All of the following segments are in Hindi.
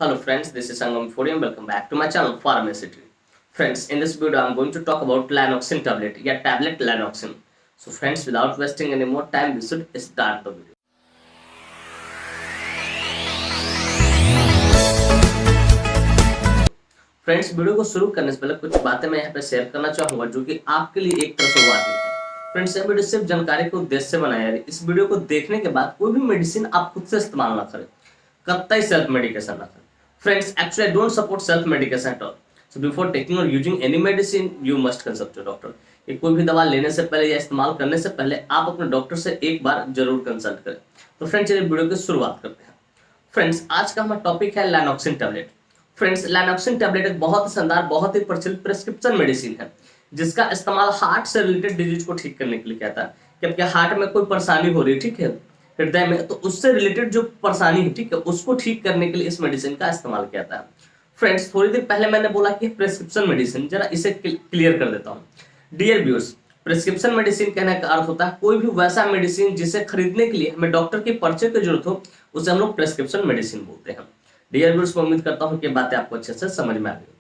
Hello friends, this is Sangam Fodium. Welcome back to my channel Pharmacity. Friends, in this video I'm going to talk about Lanoxin tablet या tablet Lanoxin. So friends, without wasting any more time, we should start the video. Friends, video को शुरू करने से पहले कुछ बातें मैं यहाँ पे शेयर करना चाहूंगा जो कि आपके लिए एक तरह से वाजिब है। फ्रेंड्स, ये वीडियो सिर्फ जानकारी के उद्देश्य से बनाया है। इस वीडियो को देखने के बाद कोई भी मेडिसिन आप खुद से इस्तेमाल ना करें, कतई सेल्फ मेडिकेशन ना करें। Friends, actually I don't support self-medication at all. So before taking or using any medicine, you must consult your doctor. कि कोई भी दवा लेने से पहले या इस्तेमाल करने से पहले आप अपने डॉक्टर से एक बार जरूर कंसल्ट करें। तो फ्रेंड्स, चलिए वीडियो की शुरुआत करते हैं। फ्रेंड्स, आज का हमारा टॉपिक है लैनॉक्सिन टैबलेट। फ्रेंड्स, लैनॉक्सिन टैबलेट एक बहुत ही शानदार, बहुत ही प्रचलित प्रेस्क्रिप्शन मेडिसिन है जिसका इस्तेमाल हार्ट से रिलेटेड डिजीज को ठीक करने के लिए किया था। कि आपके हार्ट में कोई परेशानी हो रही है, ठीक है, हृदय में, तो उससे रिलेटेड जो परेशानी है, ठीक है, उसको ठीक करने के लिए इस मेडिसिन का इस्तेमाल किया था। फ्रेंड्स, थोड़ी देर पहले मैंने बोला कि प्रेस्क्रिप्शन मेडिसिन, जरा इसे क्लियर कर देता हूं। डियर व्यूअर्स, प्रेस्क्रिप्शन मेडिसिन कहने का अर्थ होता है कोई भी वैसा मेडिसिन जिसे खरीदने के लिए हमें डॉक्टर की पर्चे की जरूरत हो, उसे हम लोग प्रेस्क्रिप्शन मेडिसिन बोलते हैं। डियर व्यूअर्स, मैं उम्मीद करता हूं कि बातें आपको अच्छे से समझ में आ गई।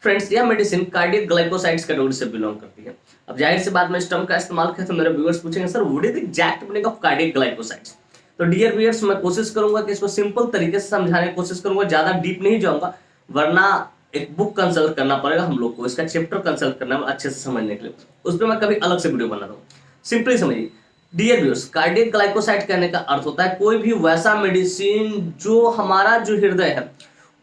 फ्रेंड्स, यह मेडिसिन कार्डियक ग्लाइकोसाइड्स कैटेगरी से बिलोंग करती है। अब जाहिर सी बात, में इस टर्म का इस्तेमाल किया तो मेरे व्यूअर्स पूछेंगे, sir what is the exact meaning of cardiac glycosides. तो डियर व्यूअर्स, मैं कोशिश करूंगा कि इसको सिंपल तरीके से समझाने की कोशिश करूंगा, ज्यादा डीप नहीं जाऊंगा, वरना एक बुक कंसल्ट करना पड़ेगा हम लोग को, इसका चैप्टर कंसल्ट करना है अच्छे से समझने के लिए। उस पर मैं कभी अलग से वीडियो बना रहा हूँ। सिंपली समझिए डियर व्यूअर्स, कार्डियक ग्लाइकोसाइड कहने का अर्थ होता है कोई भी वैसा मेडिसिन जो हमारा जो हृदय है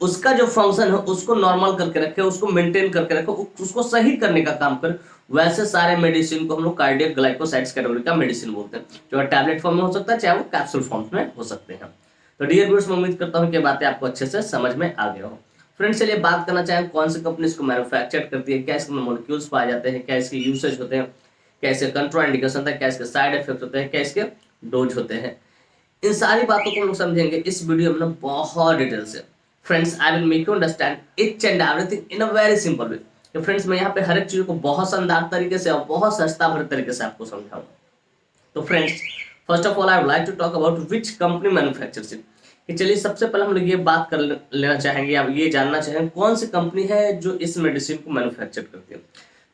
उसका जो फंक्शन है उसको नॉर्मल करके रखे, उसको मेंटेन करके रखे, उसको सही करने का काम करे। वैसे सारे मेडिसिन को हम लोग कार्डियक ग्लाइकोसाइड्स कैटेगरी का मेडिसिन बोलते हैं, जो टैबलेट फॉर्म में हो सकता है, चाहे वो कैप्सूल फॉर्म में हो सकते हैं। तो डियर व्यूअर्स, मैं उम्मीद करता हूँ कि बातें आपको अच्छे से समझ में आ गया हो। फ्रेंड्स, चलिए बात करना चाहें कौन सी कंपनी इसको मैन्युफैक्चर करती है, क्या इसमें मॉलिक्यूल्स पाए जाते हैं, क्या इसके यूसेज होते हैं, क्या इसके कंट्रोल इंडिकेशन होता है, क्या इसके साइड इफेक्ट होते हैं, क्या इसके डोज होते हैं। इन सारी बातों को हम लोग समझेंगे इस वीडियो में बहुत डिटेल से। Friends, I will make you understand each and everything in a very simple way. तो फ्रेंड्स, मैं यहाँ पे हर एक चीज को बहुत शानदार तरीके से और बहुत सस्ता भरे तरीके से आपको समझाऊंगा। तो friends, first of all I would like to talk about which company manufactures इट। कि चलिए सबसे पहले हम लोग ये बात कर लेना चाहेंगे, आप ये जानना चाहेंगे कौन सी कंपनी है जो इस मेडिसिन को मैन्युफैक्चर करती है।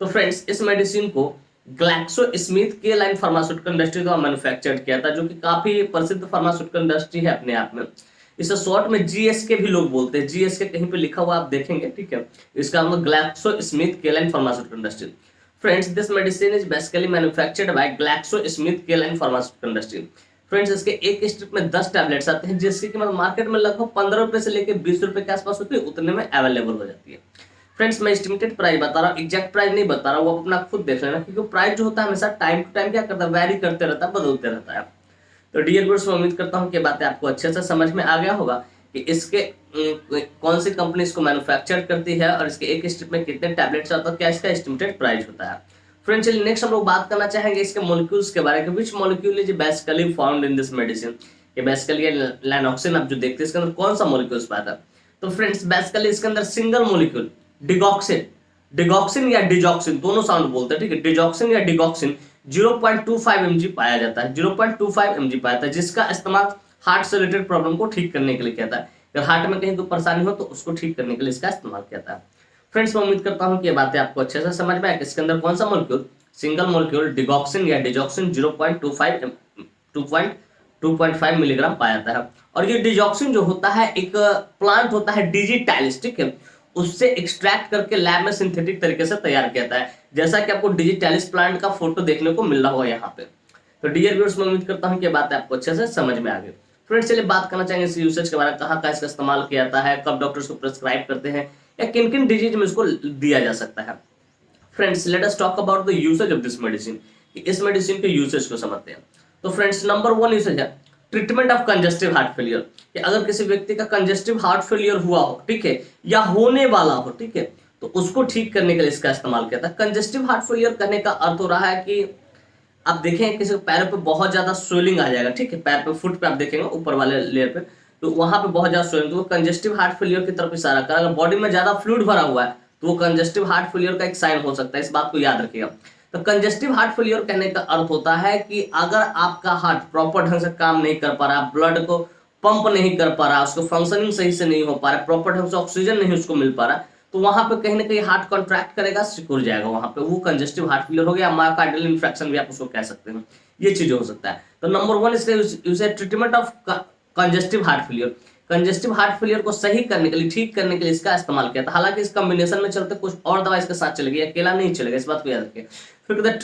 तो फ्रेंड्स, इस मेडिसिन को ग्लैक्सो स्मिथ के लाइन फार्मास्यूटिकल इंडस्ट्री द्वारा मैन्युफैक्चर किया था, जो कि काफी प्रसिद्ध फार्मास्यूटिकल इंडस्ट्री है अपने आप में। इसे शॉर्ट में जीएसके भी लोग बोलते हैं, जीएसके कहीं पे लिखा हुआ आप देखेंगे, ठीक है। इसका मतलब ग्लैक्सो स्मिथ के line pharmaceutical industry. Friends, this medicine is basically manufactured by Glaxo Smith के लाइन फार्मास्यूटिकल इंडस्ट्री। फ्रेंड्स, इसके एक स्ट्रिप में 10 टैबलेट्स आते हैं, जिसकी कीमत मार्केट में लगभग 15 रुपए से लेकर 20 रुपए के आसपास होती है, उतने में अवेलेबल हो जाती है। फ्रेंड्स, मैं एस्टिमेटेड प्राइस बता रहा हूँ, एग्जैक्ट प्राइस नहीं बता रहा हूँ, वो अपना खुद देख लेना, क्योंकि प्राइस जो होता है हमेशा टाइम टू टाइम क्या करता है, वैरी करते रहता है, बदलते रहता है। तो डियर व्यूअर्स, मैं उम्मीद करता हूँ कि बातें आपको अच्छे से समझ में आ गया होगा कि इसके कौन सी कंपनी इसको मैन्युफैक्चर करती है और इसके एक स्ट्रिप में कितने टैबलेट्स आता है, क्या इसका एस्टिमेटेड प्राइस होता है। फ्रेंड्स, चलिए नेक्स्ट हम लोग बात करना चाहेंगे इसके मॉलिक्यूल्स के बारे में। Which molecule is basically found in this medicine. ये बेसिकली लैनॉक्सिन आप जो देखते हैं इसके अंदर कौन सा मॉलिक्यूल्स पाता है। तो फ्रेंड्स, बेसिकली इसके अंदर सिंगल मॉलिक्यूल डिगॉक्सिन, डिगॉक्सिन या डिजॉक्सिन दोनों साउंड बोलते हैं, ठीक है, डिजॉक्सिन या डिगॉक्सिन 0.25 mg पाया जाता है, 0.25 mg पाया जाता है, जिसका इस्तेमाल हार्ट से रिलेटेड प्रॉब्लम को ठीक करने के लिए किया था। अगर हार्ट में कहीं कोई परेशानी हो तो उसको ठीक करने के लिए इसका इस्तेमाल किया था। फ्रेंड्स, मैं उम्मीद करता हूं कि ये बातें आपको अच्छे से समझ में आए। इसके अंदर कौन सा मॉलिक्यूल, सिंगल मॉलिक्यूल डिगॉक्सिन या डिजॉक्सिन 2.5 मिलीग्राम पाया जाता है। और ये डिजॉक्सिन जो होता है एक प्लांट होता है डिजिटैलिस, ठीक है, उससे एक्सट्रैक्ट करके लैब में सिंथेटिक तरीके से तैयार किया जाता है, जैसा कि आपको डिजिटैलिस प्लांट का फोटो देखने को मिल रहा होगा यहाँ पे। तो डियर व्यूअर्स, मैं उम्मीद करता हूँ कि बातें आपको अच्छे से समझ में आ गई। फ्रेंड्स, चलिए बात करना चाहेंगे इस यूसेज के बारे में, कहाँ इसका इस्तेमाल किया जाता है, कब डॉक्टर्स को प्रिस्क्राइब करते हैं, या किन किन डिजीज में इसको दिया जा सकता है। Friends, let us talk about the usage of this medicine. इस मेडिसिन के यूसेज को समझते हैं। तो फ्रेंड्स, नंबर 1 यूसेज है treatment of congestive heart failure. कि अगर किसी व्यक्ति का कंजेस्टिव हार्ट फेलियर हुआ हो, ठीक है, या होने वाला हो, ठीक है, तो उसको ठीक करने के लिए इसका इस्तेमाल किया था। कंजेस्टिव हार्ट फेलियर करने का अर्थ हो रहा है कि आप देखें किसी पैरों पे बहुत ज्यादा स्वेलिंग आ जाएगा, ठीक है, पैर पे, फुट पे आप देखेंगे ऊपर वाले लेयर पे, तो वहां पे बहुत ज्यादा स्वेलिंग, तो वो कंजेस्टिव हार्ट फेलियर की तरफ इशारा कर। अगर बॉडी में ज्यादा फ्लूइड भरा हुआ है तो वो कंजेस्टिव हार्ट फेलियर का एक साइन हो सकता है, इस बात को याद रखिएगा। तो कंजेस्टिव हार्ट फेलियर कहने का अर्थ होता है कि अगर आपका हार्ट प्रॉपर ढंग से काम नहीं कर पा रहा, ब्लड को पंप नहीं कर पा रहा, उसको फंक्शनिंग सही से नहीं हो पा रहा, प्रॉपर ढंग से ऑक्सीजन नहीं उसको मिल पा रहा, तो वहां पे कहीं ना कहीं हार्ट कॉन्ट्रैक्ट करेगा, सिकुड़ जाएगा, वहां पे वो कंजेस्टिव हार्ट फेलियर हो गया, मायोकार्डियल इन्फेक्शन भी आप उसको कह सकते हैं। ये चीज हो सकता है। तो नंबर 1 इसका यूज है treatment of congestive heart failure. Congestive heart failure को सही करने के लिए, ठीक करने के लिए इसका इस्तेमाल किया था। हालांकि इस कॉम्बिनेशन में चलते कुछ और दवा इसके साथ चलेगी, अकेला नहीं चलेगा, इस बात को याद रखिए। फिर कहते हैं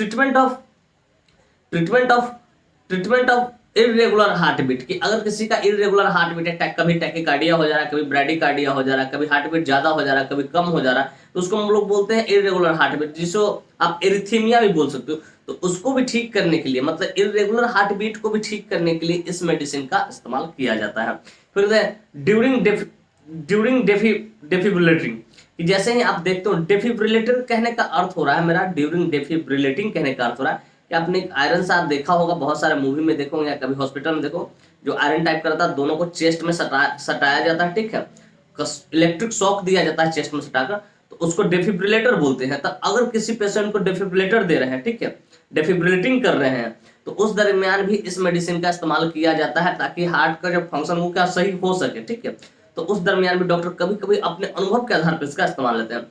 treatment of irregular heartbeat, कि अगर किसी का इरेगुलर हार्ट बीट है, कभी टैकीकार्डिया हो जा रहा है, कभी ब्रैडीकार्डिया हो जा रहा है, कभी हार्ट बीट ज्यादा हो जा रहा है, कभी कम हो जा रहा है, तो उसको हम लोग बोलते हैं इरेगुलर हार्ट बीट, जिसको आप एरिथीमिया भी बोल सकते हो। तो उसको भी ठीक करने के लिए, मतलब इरेगुलर हार्ट बीट को भी ठीक करने के लिए इस मेडिसिन का इस्तेमाल किया जाता है। फिर ड्यूरिंग डेफिब्रिलेटिंग, कि जैसे ही आप देखते हो, डेफिब्रिलेटर कहने का अर्थ हो रहा है मेरा, ड्यूरिंग डेफिब्रिलेटिंग कहने का अर्थ हो रहा है कि आपने एक आयरन साथ देखा होगा, बहुत सारे मूवी में देखो या कभी हॉस्पिटल में देखो, जो आयरन टाइप करता है, दोनों को चेस्ट में सटाया जाता है, ठीक है, इलेक्ट्रिक शॉक दिया जाता है चेस्ट में सटाकर, तो उसको डेफिब्रिलेटर बोलते हैं। तो अगर किसी पेशेंट को डेफिब्रिलेटर दे रहे हैं, ठीक है, डेफिब्रिलेटिंग कर रहे हैं, तो उस दरमियान भी इस मेडिसिन का इस्तेमाल किया जाता है, ताकि हार्ट का जो फंक्शन वो क्या सही हो सके, ठीक है। तो उस दरमियान भी डॉक्टर कभी कभी अपने अनुभव के आधार पर इसका इस्तेमाल लेते हैं।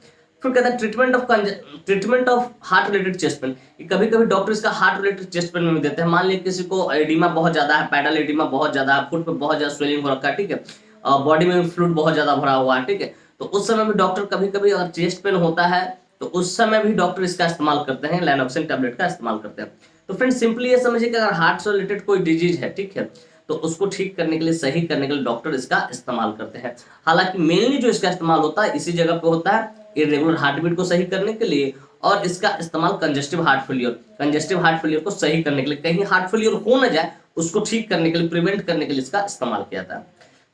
फिर कहते हैं treatment of heart related chest pain, कभी कभी डॉक्टर इसका हार्ट रिलेटेड चेस्ट पेन में भी देते हैं। मान लीजिए किसी को एडिमा बहुत ज्यादा है, पैडल एडिमा बहुत ज्यादा है, फुट पे बहुत ज्यादा स्वेलिंग हो रखा है, ठीक है, बॉडी में फ्लूइड बहुत ज्यादा भरा हुआ है, ठीक है, तो उस समय भी डॉक्टर कभी कभी अगर चेस्ट पेन होता है, तो उस समय भी डॉक्टर इसका इस्तेमाल करते हैं, लैनोक्सिन टैबलेट का इस्तेमाल करते हैं। तो फ्रेंड्स सिंपली ये समझिए कि अगर हार्ट से रिलेटेड कोई डिजीज है, ठीक है, तो उसको ठीक करने के लिए, सही करने के लिए डॉक्टर इसका इस्तेमाल करते हैं। हालांकि मेनली जो इसका इस्तेमाल होता है इसी जगह पे होता है, इरेगुलर हार्ट बीट को सही करने के लिए, और इसका इस्तेमाल कंजेस्टिव हार्ट फेलियर को सही करने के लिए, कहीं हार्ट फेलियर हो ना जाए उसको ठीक करने के लिए, प्रिवेंट करने के लिए इसका इस्तेमाल किया था।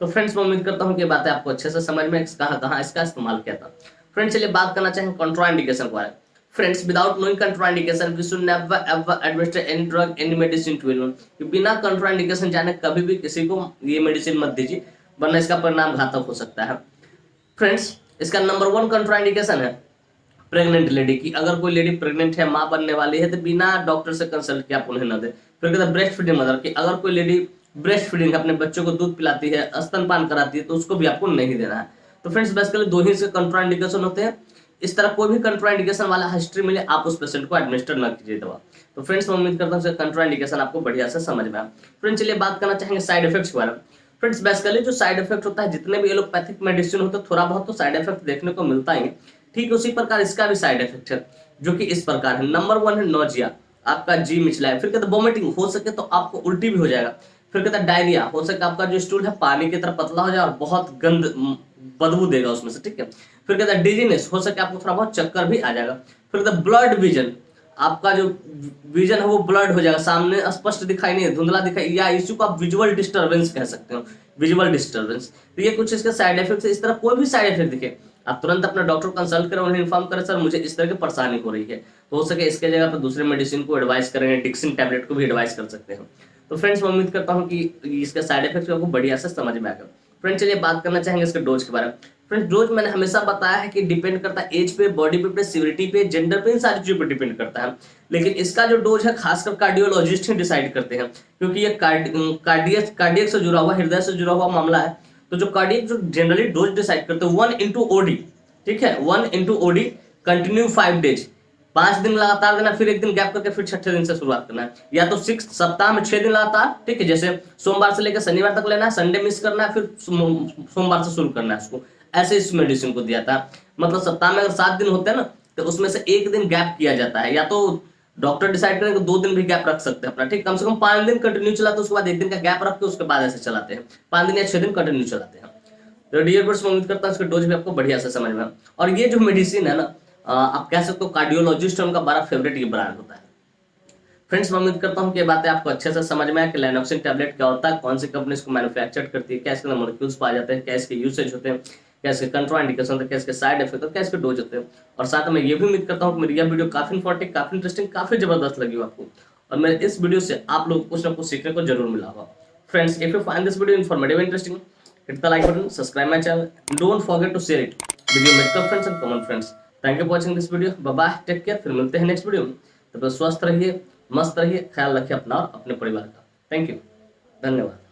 तो फ्रेंड्स मैं उम्मीद करता हूं कि बातें आपको अच्छे से समझ में, कहां इसका इस्तेमाल किया था। फ्रेंड्स चलिए बात करना चाहेंगे कॉन्ट्राइंडिकेशन के बारे में। Friends, without knowing contraindication, we should never ever administer any drug, any medicine to anyone. बिना contraindication जाने कभी भी किसी को ये मेडिसिन मत दीजिए, वरना इसका परिणाम घातक हो सकता है। फ्रेंड्स इसका नंबर 1 contraindication है प्रेग्नेंट लेडी की। अगर कोई लेडी प्रेग्नेंट है, माँ बनने वाली है, तो बिना डॉक्टर से कंसल्ट किए आप उन्हें न दे। फिर कहता है ब्रेस्ट फीडिंग मदर की, अगर कोई लेडी ब्रेस्ट फीडिंग अपने बच्चों को दूध पिलाती है, स्तनपान कराती है, तो उसको भी आपको नहीं देना है। तो फ्रेंड्स बेसिकली 2 ही से कंट्राइंडिकेशन होते हैं। इस तरह कोई भी कंट्राइंडिकेशन वाला हिस्ट्री मिले, आप उस पेशेंट को एडमिनिस्टर न कीजिए दवा। तो फ्रेंड्स मैं उम्मीद करता हूँ कंट्राइंडिकेशन आपको बढ़िया से समझ में आया। फ्रेंड्स चलिए बात करना चाहेंगे साइड इफेक्ट्स के बारे में। फ्रेंड्स बेसिकली जो साइड इफेक्ट होता है, जितने भी एलोपैथिक मेडिसिन होते हैं, थोड़ा बहुत तो साइड इफेक्ट देखने को मिलता ही, ठीक उसी प्रकार इसका भी साइड इफेक्ट है, जो कि इस प्रकार है। नंबर 1 है नोजिया, आपका जी मिचला है। फिर कहते हैं वोमिटिंग, हो सके तो आपको उल्टी भी हो जाएगा। फिर कहता है डायरिया, हो सके आपका जो स्टूल है पानी की तरह पतला हो जाए और बहुत गंद बदबू देगा उसमें से, ठीक है। फिर कहता है डिजीनेस, हो सके आपको थोड़ा बहुत चक्कर भी आ जाएगा। फिर कहता है ब्लड विजन, आपका जो विजन है वो ब्लड हो जाएगा, सामने स्पष्ट दिखाई नहीं, धुंधला दिखाई, या इसी को आप विजुअल डिस्टर्बेंस कह सकते हो, विजुअल डिस्टर्बेंस। तो ये कुछ इसके साइड इफेक्ट है। इस तरह कोई भी साइड इफेक्ट दिखे, आप तुरंत अपना डॉक्टर कंसल्ट करें, उन्हें इन्फॉर्म करें सर मुझे इस तरह की परेशानी हो रही है, तो हो सके इसके जगह पर दूसरे मेडिसिन को एडवाइस करें, डिक्सिन टैबलेट को भी एडवाइस कर सकते हैं। तो फ्रेंड्स मैं उम्मीद करता हूँ कि इसका साइड इफेक्ट आपको बढ़िया से समझ में आएगा। फ्रेंड्स चलिए बात करना चाहेंगे इसके डोज के बारे में। फ्रेंड्स डोज मैंने हमेशा बताया है कि डिपेंड करता है एज पे, बॉडी पे, सीवियरिटी पे, जेंडर पे, इन सारी चीजों पे डिपेंड करता है। लेकिन इसका जो डोज है खासकर कार्डियोलॉजिस्ट ही डिसाइड करते हैं, क्योंकि ये कार्डियक से जुड़ा हुआ, हृदय से जुड़ा हुआ मामला है। तो जो कार्डियक जो जनरली डोज डिसाइड करते हैं 1/OD, ठीक है, 1/OD कंटिन्यू 5 डेज, 5 दिन लगातार देना, फिर 1 दिन गैप करके फिर 6ठे दिन से शुरुआत करना है, या तो 6 सप्ताह में 6 दिन लगातार, ठीक है, जैसे सोमवार से लेकर शनिवार तक लेना है, संडे मिस करना है, फिर सोमवार से शुरू करना है उसको। ऐसे इस मेडिसिन को दिया था। मतलब सप्ताह में अगर 7 दिन होते हैं ना, तो उसमें से 1 दिन गैप किया जाता है, या तो डॉक्टर डिसाइड करें कि 2 दिन भी गैप रख सकते हैं अपना, ठीक, कम से कम 5 दिन कंटिन्यू चलाते, उसके बाद 1 दिन का गैप रख के उसके बाद ऐसे चलाते हैं, 5 दिन या 6 दिन कंटिन्यू चलाते हैं। तो डियर फ्रेंड्स मैं उम्मीद करता हूँ इसका डोज भी आपको बढ़िया से समझ में। और ये जो मेडिसिन है ना, आप कह सकते हो कार्डियोलॉजिस्ट उनका बड़ा फेवरेट ये ब्रांड होता है। फ्रेंड्स मैं उम्मीद करता हूँ कि बातें आपको अच्छे से समझ में आए कि लैनोक्सिन टैबलेट क्या होता है, कौन सी कंपनी इसको मैन्युफैक्चर करती है, क्या इसके अंदर मॉलिक्यूल्स पाए जाते हैं, क्या इसके यूसेज होते हैं, क्या इसके कंट्राइंडिकेशन होते हैं, क्या इसके साइड इफेक्ट होते हैं, क्या इसके डोज होते हैं। और साथ में ये भी उम्मीद करता हूँ कि मेरी यह वीडियो काफी इंफॉर्मेटिव, काफी इंटरेस्टिंग, काफी जबरदस्त लगी हो आपको, और मेरे इस वीडियो से आप लोग कुछ ना कुछ सीखने को जरूर मिला होगा। Friends if you find this video informative interesting, hit the like button, subscribe my channel, and don't forget to share it with your medical friends and common friends. Thank you for watching this video. Bye bye, take care. फिर मिलते हैं नेक्स्ट वीडियो में। तब तक स्वस्थ रहिए, मस्त रहिए, ख्याल रखिए अपना और अपने परिवार का। थैंक यू, धन्यवाद।